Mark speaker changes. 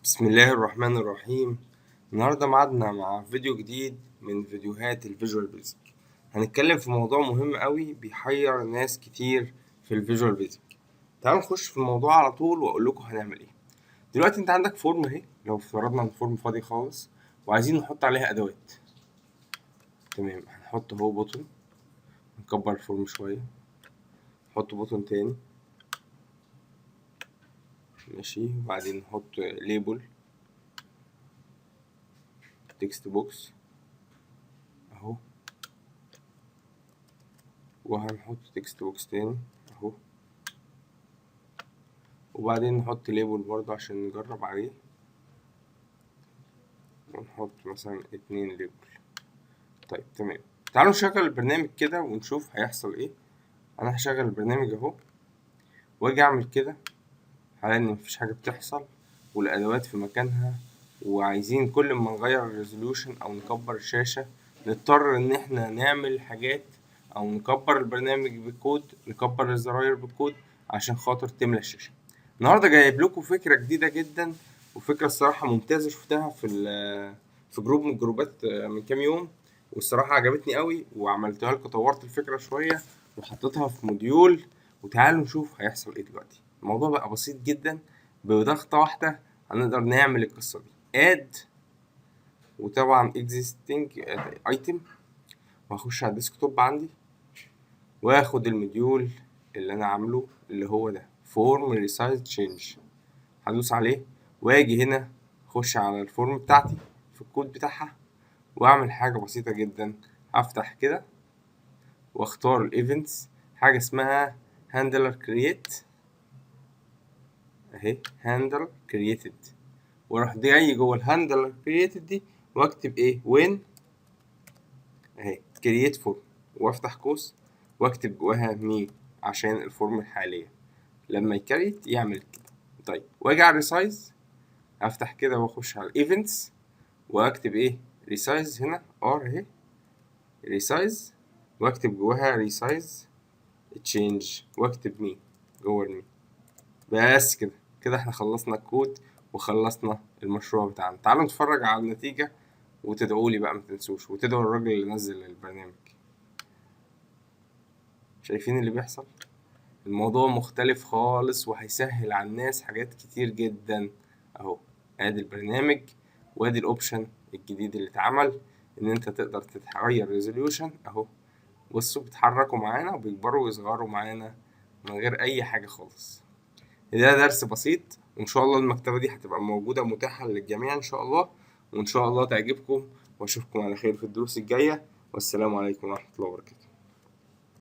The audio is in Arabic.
Speaker 1: بسم الله الرحمن الرحيم. النهاردة معادنا مع فيديو جديد من فيديوهات الفيجوال بيزك. هنتكلم في موضوع مهم قوي بيحير ناس كتير في الفيجوال بيزك. تعالوا نخش في الموضوع على طول واقول لكم هنعمل ايه. دلوقتي انت عندك فورم اهي، لو افترضنا ان الفورم فاضي خالص وعايزين نحط عليها ادوات. تمام، هنحط اهو بوتون، نكبر الفورم شوية، نحط بوتون تاني ماشي، وبعدين نحط ليبل تكست بوكس اهو، وهنحط تكست بوكس تاني اهو، وبعدين نحط ليبل برضه عشان نجرب عليه، ونحط مثلا 2 ليبل. طيب تمام، تعالوا نشغل البرنامج كده ونشوف هيحصل ايه. انا هشغل البرنامج اهو واجي اعمل كده، هلاقي ان مفيش حاجه بتحصل والادوات في مكانها. وعايزين كل ما نغير الريزوليوشن او نكبر الشاشه نضطر ان احنا نعمل حاجات، او نكبر البرنامج بالكود، نكبر الزراير بالكود عشان خاطر تملى الشاشه. النهارده جايب لكم فكره جديده جدا، وفكره الصراحه ممتازه، شفتها في جروب من الجروبات من كام يوم، والصراحه عجبتني قوي وعملتها لكم، طورت الفكره شويه وحطيتها في موديول. وتعالوا نشوف هيحصل ايه دلوقتي. الموضوع بقى بسيط جدا، بضغطة واحدة هنقدر نعمل القصة دي. add، وطبعا existing item، وهخش على الديسكتوب عندي واخد المديول اللي انا عامله اللي هو ده form resize change، هدوس عليه واجي هنا اخش على الفورم بتاعتي في الكود بتاعها واعمل حاجة بسيطة جدا. هفتح كده واختار الايفنتس، حاجة اسمها handler create اهي، handle created، واروح جاي جوه الهاندلر كرييتد دي واكتب ايه وين اهي كرييت فورم، وافتح قوس واكتب جواها مي عشان الفورم الحاليه لما يكريت يعمل كده. طيب واجي على الريسايز، افتح كده واخش على الايفنتس واكتب ايه ريسايز هنا ار اهي ريسايز، واكتب جواها ريسايز تشينج واكتب مي جوه المي. بس كده كده احنا خلصنا الكود وخلصنا المشروع بتاعنا. تعالوا نتفرج على النتيجة وتدعوا لي بقى، ما تنسوش، وتدعوا الراجل اللي نزل البرنامج. شايفين اللي بيحصل؟ الموضوع مختلف خالص وهيسهل على الناس حاجات كتير جدا. اهو ادي البرنامج وادي الاوبشن الجديد اللي اتعمل، ان انت تقدر تغير ريزوليوشن اهو. بصوا بيتحركوا معانا وبيكبروا ويصغروا معانا من غير اي حاجة خالص. ده درس بسيط، وإن شاء الله المكتبة دي هتبقى موجودة متاحة للجميع إن شاء الله، وإن شاء الله تعجبكم، وأشوفكم على خير في الدروس الجاية، والسلام عليكم ورحمة الله وبركاته.